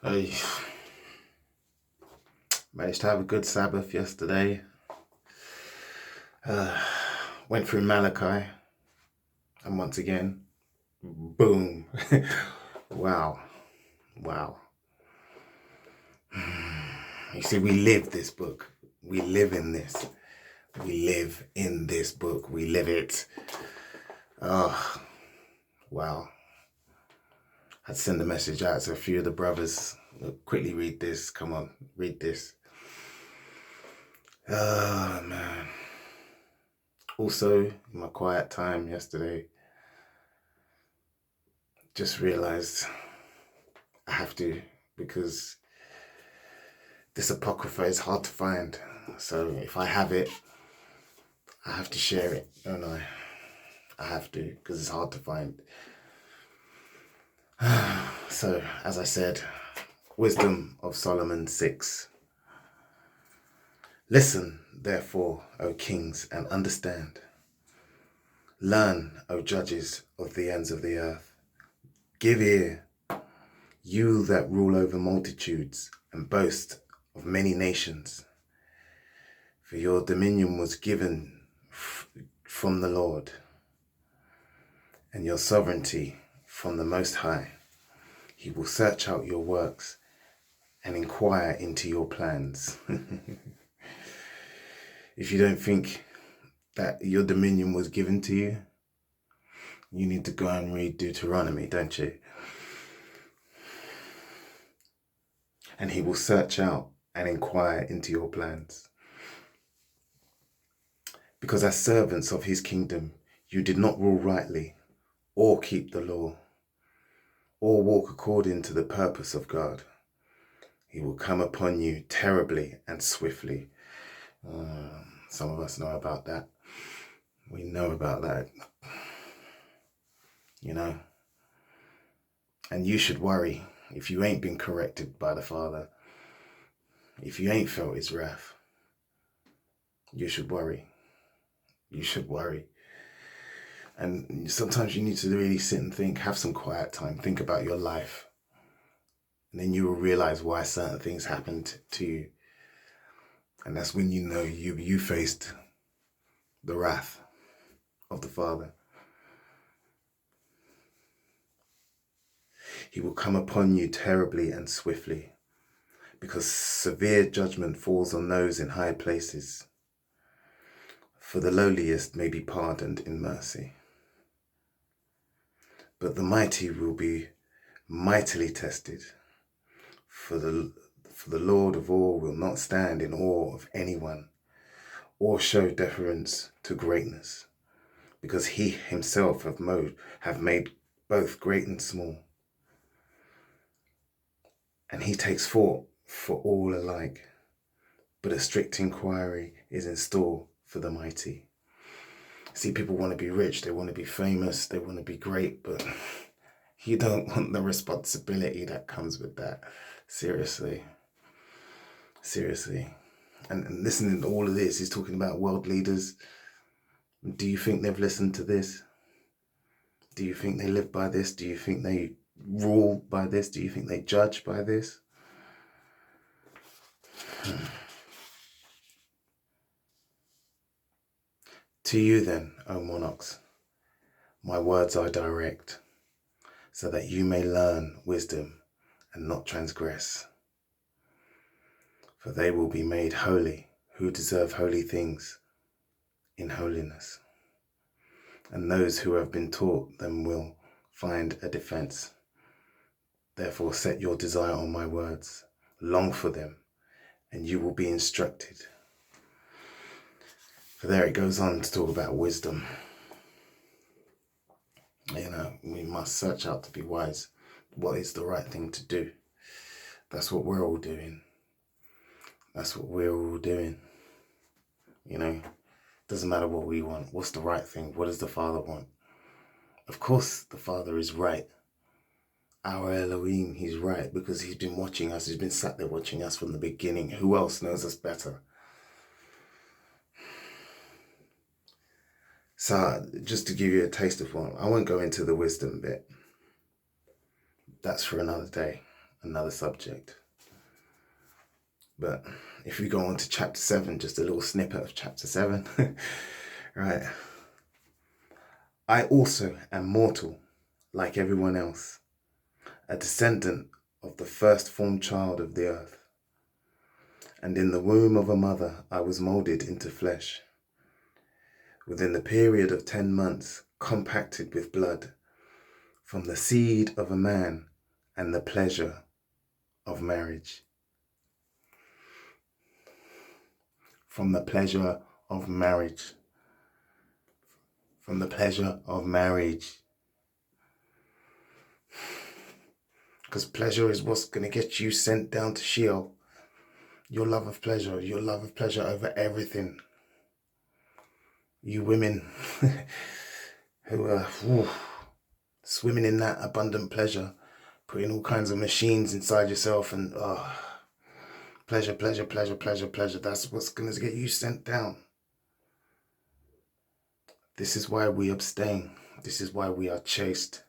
I managed to have a good Sabbath yesterday. Uh, Went through Malachi, and once again, boom. Wow. Wow. You see, we live this book. We live in this. We live in this book. We live it. Oh, wow. I'd send a message out to a few of the brothers. Quickly read this. Come on, read this. Oh, man. Also, in my quiet time yesterday, just realized I have to, because this Apocrypha is hard to find. So if I have it, I have to share it, don't I? I have to, because it's hard to find. So, as I said, Wisdom of Solomon 6. Listen, therefore, O kings, and understand. Learn, O judges of the ends of the earth. Give ear, you that rule over multitudes and boast of many nations. For your dominion was given from the Lord, and your sovereignty from the Most High. He will search out your works and inquire into your plans. If you don't think that your dominion was given to you, you need to go and read Deuteronomy, don't you? And he will search out and inquire into your plans. Because as servants of his kingdom, you did not rule rightly, or keep the law, or walk according to the purpose of God. He will come upon you terribly and swiftly. Some of us know about that. We know about that. You know. And you should worry if you ain't been corrected by the Father. If you ain't felt his wrath, you should worry. You should worry. And sometimes you need to really sit and think, have some quiet time, think about your life. And then you will realize why certain things happened to you. And that's when you know you faced the wrath of the Father. He will come upon you terribly and swiftly, because severe judgment falls on those in high places. For the lowliest may be pardoned in mercy, but the mighty will be mightily tested. For the Lord of all will not stand in awe of anyone, or show deference to greatness, because he himself have made both great and small. And he takes thought for all alike, but a strict inquiry is in store for the mighty. See, people want to be rich, they want to be famous, they want to be great, but you don't want the responsibility that comes with that. Seriously. And listening to all of this, he's talking about world leaders. Do you think they've listened to this? Do you think they live by this? Do you think they rule by this? Do you think they judge by this? To you then, O monarchs, my words are direct, so that you may learn wisdom and not transgress. For they will be made holy who deserve holy things in holiness. And those who have been taught them will find a defense. Therefore set your desire on my words, long for them, and you will be instructed. For there it goes on to talk about wisdom. You know, we must search out to be wise. What is the right thing to do? That's what we're all doing. That's what we're all doing. You know, doesn't matter what we want. What's the right thing? What does the Father want? Of course, the Father is right. Our Elohim, he's right, because he's been watching us. He's been sat there watching us from the beginning. Who else knows us better? So just to give you a taste of one, I won't go into the wisdom bit. That's for another day. another subject. But if we go on to chapter 7, just a little snippet of chapter 7, right? I also am mortal, like everyone else, a descendant of the first formed child of the earth. And in the womb of a mother, I was molded into flesh. Within the period of 10 months, compacted with blood, from the seed of a man and the pleasure of marriage. From the pleasure of marriage. From the pleasure of marriage. Because pleasure is what's going to get you sent down to Sheol. Your love of pleasure over everything. You women who are swimming in that abundant pleasure, putting all kinds of machines inside yourself and pleasure. That's what's going to get you sent down. This is why we abstain. This is why we are chaste.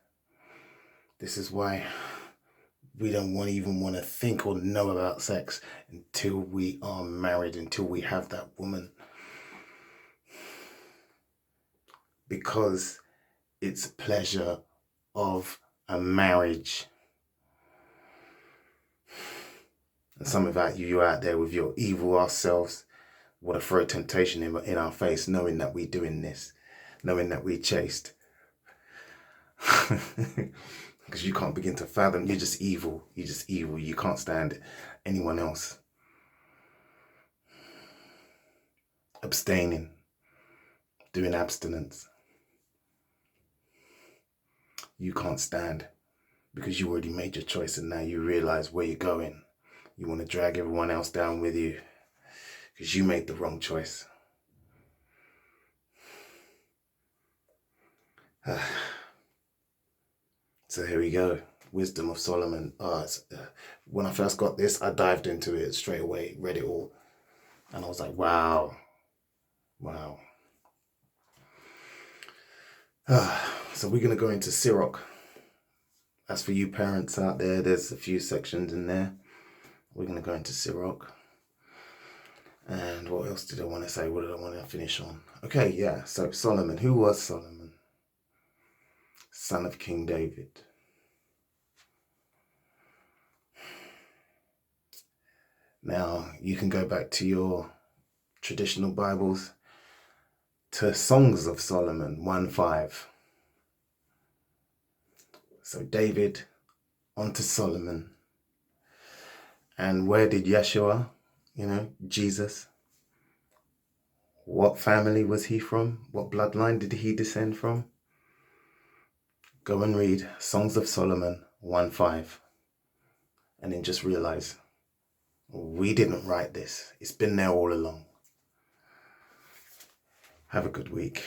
This is why we don't even want to think or know about sex until we are married, until we have that woman. Because it's pleasure of a marriage. And some of you out there with your evil ass selves want to throw temptation in our face, knowing that we're doing this, knowing that we're chaste. Because you can't begin to fathom, you're just evil. You're just evil. You can't stand anyone else. Abstaining, doing abstinence. You can't stand because you already made your choice and now you realize where you're going. You want to drag everyone else down with you because you made the wrong choice. So here we go. Wisdom of Solomon. When I first got this, I dived into it straight away, read it all. And I was like, wow. So we're going to go into Sirach. As for you parents out there, there's a few sections in there. We're going to go into Sirach. And what else did I want to say? What did I want to finish on? Okay, yeah. So Solomon. Who was Solomon? Son of King David. Now, you can go back to your traditional Bibles to Songs of Solomon 1:5. So David onto Solomon. And where did Yeshua, Jesus, what family was he from? What bloodline did he descend from? Go and read Songs of Solomon 1:5. And then just realize, we didn't write this. It's been there all along. Have a good week.